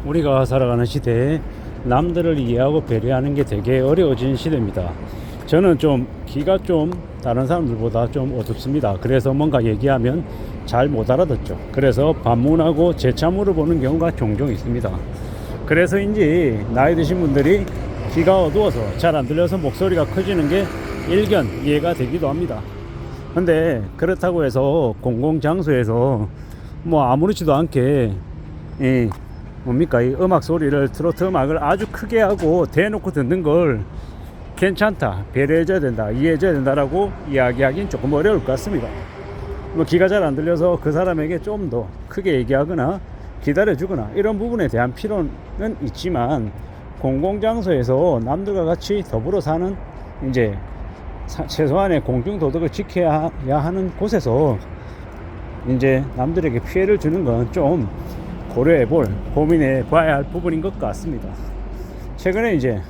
우리가 살아가는 시대에 남들을 이해하고 배려하는 게 되게 어려워진 시대입니다. 저는 좀 귀가 좀 다른 사람들보다 좀 어둡습니다. 그래서 뭔가 얘기하면 잘 못 알아듣죠. 그래서 반문하고 재차 물어보는 경우가 종종 있습니다. 그래서인지 나이 드신 분들이 귀가 어두워서 잘 안 들려서 목소리가 커지는 게 일견 이해가 되기도 합니다. 근데 그렇다고 해서 공공장소에서 뭐 아무렇지도 않게 이 뭡니까 이 음악 소리를 트로트 음악을 아주 크게 하고 대놓고 듣는 걸 괜찮다, 배려해줘야 된다, 이해해줘야 된다라고 이야기하기는 조금 어려울 것 같습니다. 뭐 귀가 잘 안 들려서 그 사람에게 좀 더 크게 얘기하거나 기다려주거나 이런 부분에 대한 필요는 있지만, 공공장소에서 남들과 같이 더불어 사는 이제 최소한의 공중도덕을 지켜야 하는 곳에서 이제 남들에게 피해를 주는 건 좀 고려해볼, 고민해 봐야 할 부분인 것 같습니다. 최근에 이제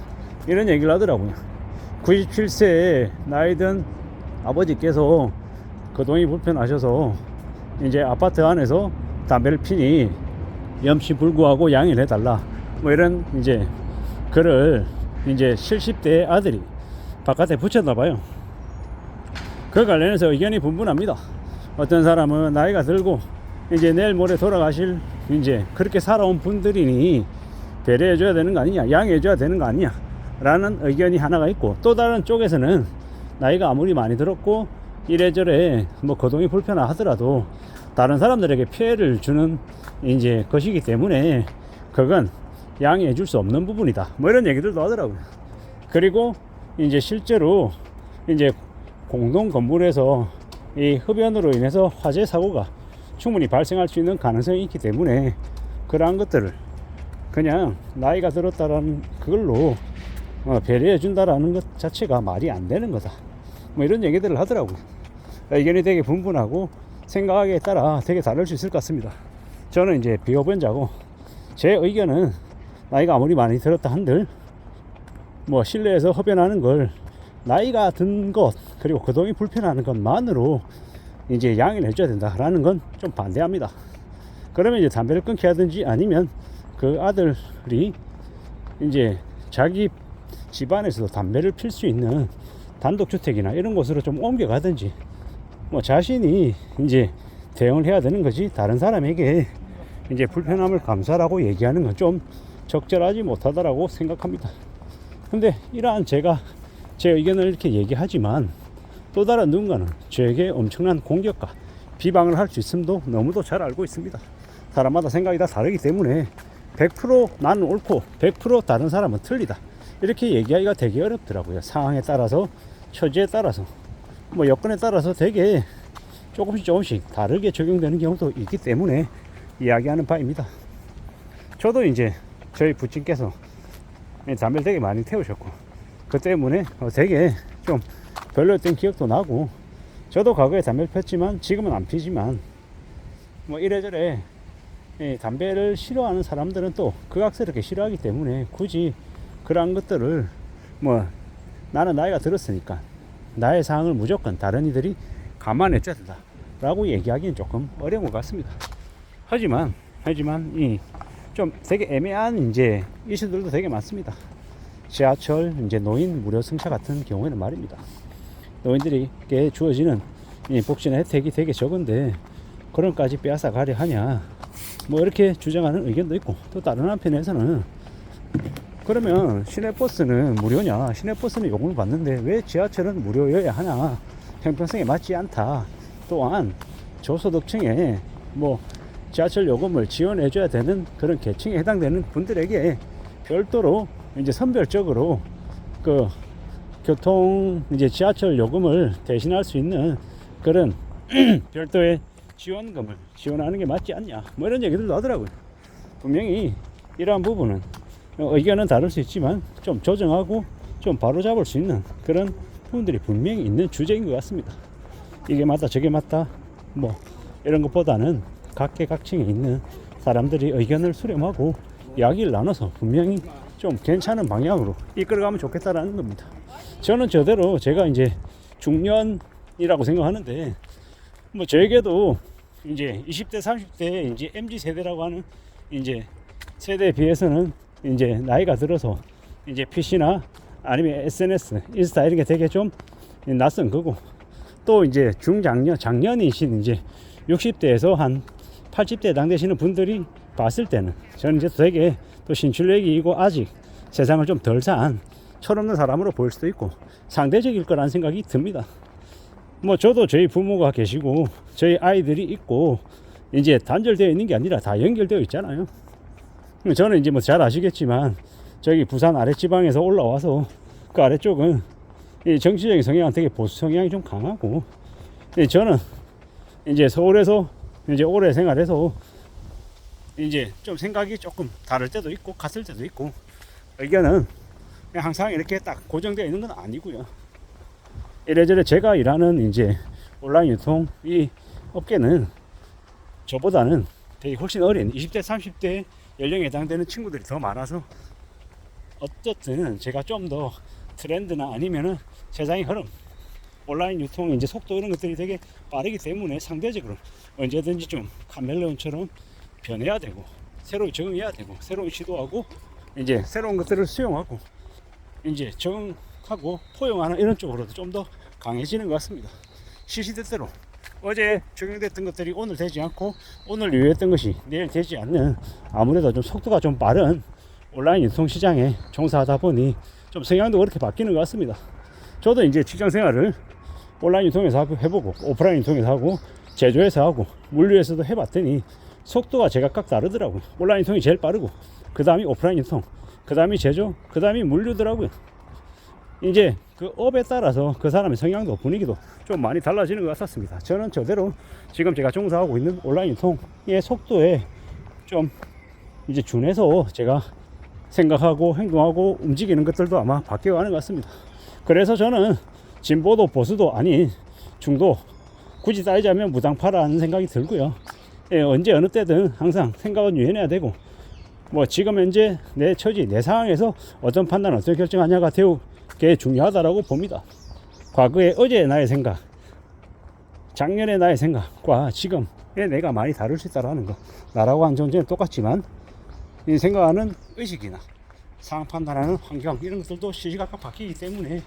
이런 얘기를 하더라고요. 97세에 나이든 아버지께서 거동이 불편하셔서 이제 아파트 안에서 담배를 피니 염치불구하고 양해를 해달라, 뭐 이런 이제 글을 이제 70대 아들이 바깥에 붙였나 봐요. 그 관련해서 의견이 분분합니다. 어떤 사람은 나이가 들고 이제 내일 모레 돌아가실 이제 그렇게 살아온 분들이니 배려해줘야 되는 거 아니냐, 양해해줘야 되는 거 아니냐 라는 의견이 하나가 있고, 또 다른 쪽에서는 나이가 아무리 많이 들었고 이래저래 뭐 거동이 불편하더라도 다른 사람들에게 피해를 주는 이제 것이기 때문에 그건 양해해 줄 수 없는 부분이다, 뭐 이런 얘기들도 하더라고요. 그리고 이제 실제로 이제 공동 건물에서 이 흡연으로 인해서 화재 사고가 충분히 발생할 수 있는 가능성이 있기 때문에 그러한 것들을 그냥 나이가 들었다라는 그걸로 배려해 준다라는 것 자체가 말이 안 되는 거다, 뭐 이런 얘기들을 하더라고요. 의견이 되게 분분하고 생각에 따라 되게 다를 수 있을 것 같습니다. 저는 이제 비흡연자고 제 의견은 나이가 아무리 많이 들었다 한들 뭐 실내에서 흡연하는 걸 나이가 든 것 그리고 거동이 불편하는 것만으로 이제 양해를 해줘야 된다라는 건 좀 반대합니다. 그러면 이제 담배를 끊게 하든지 아니면 그 아들이 이제 자기 집안에서도 담배를 필 수 있는 단독주택이나 이런 곳으로 좀 옮겨가든지 뭐 자신이 이제 대응을 해야 되는 거지, 다른 사람에게 이제 불편함을 감수하라고 얘기하는 건 좀 적절하지 못하다라고 생각합니다. 근데 이러한 제가 제 의견을 이렇게 얘기하지만 또 다른 누군가는 저에게 엄청난 공격과 비방을 할 수 있음도 너무도 잘 알고 있습니다. 사람마다 생각이 다 다르기 때문에 100% 나는 옳고 100% 다른 사람은 틀리다 이렇게 얘기하기가 되게 어렵더라고요. 상황에 따라서, 처지에 따라서, 뭐 여건에 따라서 되게 조금씩 다르게 적용되는 경우도 있기 때문에 이야기하는 바입니다. 저도 이제 저희 부친께서 담배를 되게 많이 태우셨고 그 때문에 되게 좀 별로였던 기억도 나고, 저도 과거에 담배를 폈지만 지금은 안 피지만 뭐 이래저래 담배를 싫어하는 사람들은 또 극악스럽게 싫어하기 때문에 굳이 그러한 것들을 뭐 나는 나이가 들었으니까 나의 상황을 무조건 다른 이들이 감안해 줘야 된다 라고 얘기하기는 조금 어려운 것 같습니다. 하지만 이 좀 되게 애매한 이제 이슈들도 되게 많습니다. 지하철 이제 노인 무료 승차 같은 경우에는 말입니다. 노인들에게 주어지는 이 복지나 혜택이 되게 적은데 그런 것까지 빼앗아 가려 하냐, 뭐 이렇게 주장하는 의견도 있고, 또 다른 한편에서는 그러면 시내버스는 무료냐, 시내버스는 요금을 받는데 왜 지하철은 무료여야 하나, 형평성에 맞지 않다. 또한 저소득층에 뭐 지하철 요금을 지원해 줘야 되는 그런 계층에 해당되는 분들에게 별도로 이제 선별적으로 그 교통 이제 지하철 요금을 대신할 수 있는 그런 별도의 지원금을 지원하는 게 맞지 않냐, 뭐 이런 얘기들도 하더라고요. 분명히 이러한 부분은 의견은 다를 수 있지만 좀 조정하고 좀 바로잡을 수 있는 그런 부분들이 분명히 있는 주제인 것 같습니다. 이게 맞다 저게 맞다 뭐 이런 것보다는 각계각층에 있는 사람들이 의견을 수렴하고 이야기를 나눠서 분명히 좀 괜찮은 방향으로 이끌어가면 좋겠다라는 겁니다. 저는 저대로 제가 이제 중년이라고 생각하는데 뭐 저에게도 이제 20대 30대 이제 MZ 세대라고 하는 이제 세대에 비해서는 이제 나이가 들어서 이제 PC나 아니면 SNS, 인스타 이런 게 되게 좀 낯선 거고, 또 이제 작년이신 이제 60대에서 한 80대 당 되시는 분들이 봤을 때는 저는 이제 되게 또 신출내기이고 아직 세상을 좀 덜 산 철없는 사람으로 보일 수도 있고 상대적일 거라는 생각이 듭니다. 뭐 저도 저희 부모가 계시고 저희 아이들이 있고 이제 단절되어 있는 게 아니라 다 연결되어 있잖아요. 저는 이제 뭐 잘 아시겠지만 저기 부산 아랫지방에서 올라와서 그 아래쪽은 이 정치적인 성향은 되게 보수 성향이 좀 강하고, 저는 이제 서울에서 이제 오래 생활해서 이제 좀 생각이 조금 다를 때도 있고 같을 때도 있고, 의견은 그냥 항상 이렇게 딱 고정되어 있는 건 아니고요. 이래저래 제가 일하는 이제 온라인 유통 이 업계는 저보다는 되게 훨씬 어린 20대 30대 연령에 해당되는 친구들이 더 많아서 어쨌든 제가 좀 더 트렌드나 아니면은 세상의 흐름, 온라인 유통 이제 속도 이런 것들이 되게 빠르기 때문에 상대적으로 언제든지 좀 카멜레온처럼 변해야 되고 새로 적응해야 되고 새로운 시도하고 이제 새로운 것들을 수용하고 이제 적응하고 포용하는 이런 쪽으로도 좀 더 강해지는 것 같습니다. 시시때때로 어제 적용됐던 것들이 오늘 되지 않고 오늘 유효했던 것이 내일 되지 않는, 아무래도 좀 속도가 좀 빠른 온라인 유통 시장에 종사하다 보니 좀 성향도 그렇게 바뀌는 것 같습니다. 저도 이제 직장 생활을 온라인 유통에서 해보고 오프라인 유통에서 하고 제조에서 하고 물류에서도 해봤더니 속도가 제각각 다르더라고요. 온라인 유통이 제일 빠르고 그 다음이 오프라인 유통, 그 다음이 제조, 그 다음이 물류더라고요. 이제 그 업에 따라서 그 사람의 성향도 분위기도 좀 많이 달라지는 것 같았습니다. 저는 저대로 지금 제가 종사하고 있는 온라인 유통의 속도에 좀 이제 준해서 제가 생각하고 행동하고 움직이는 것들도 아마 바뀌어가는 것 같습니다. 그래서 저는 진보도 보수도 아닌 중도, 굳이 따지자면 무당파라는 생각이 들고요. 언제 어느 때든 항상 생각은 유연해야 되고, 뭐 지금 현재 내 처지 내 상황에서 어떤 판단 어떤 결정하냐가 되게 중요하다라고 봅니다. 과거의 어제의 나의 생각, 작년의 나의 생각과 지금의 내가 많이 다를 수 있다라는 거, 나라고 하는 존재는 똑같지만 이 생각하는 의식이나 상황 판단하는 환경 이런 것들도 시시각각 바뀌기 때문에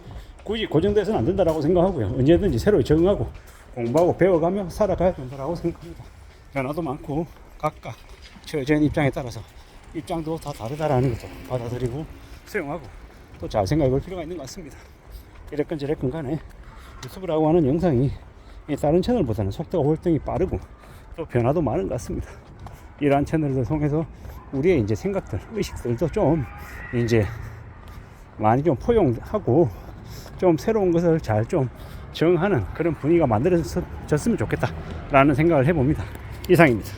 굳이 고정돼서는 안 된다라고 생각하고요. 언제든지 새로 적응하고 공부하고 배워가며 살아가야 된다라고 생각합니다. 변화도 많고 각각 처해진 입장에 따라서 입장도 다 다르다라는 것도 받아들이고 수용하고 또 잘 생각해 볼 필요가 있는 것 같습니다. 이랬건 저랬건 간에 유튜브라고 하는 영상이 다른 채널보다는 속도가 월등히 빠르고 또 변화도 많은 것 같습니다. 이러한 채널을 통해서 우리의 이제 생각들, 의식들도 좀 이제 많이 좀 포용하고 좀 새로운 것을 잘 좀 정하는 그런 분위기가 만들어졌으면 좋겠다라는 생각을 해봅니다. 이상입니다.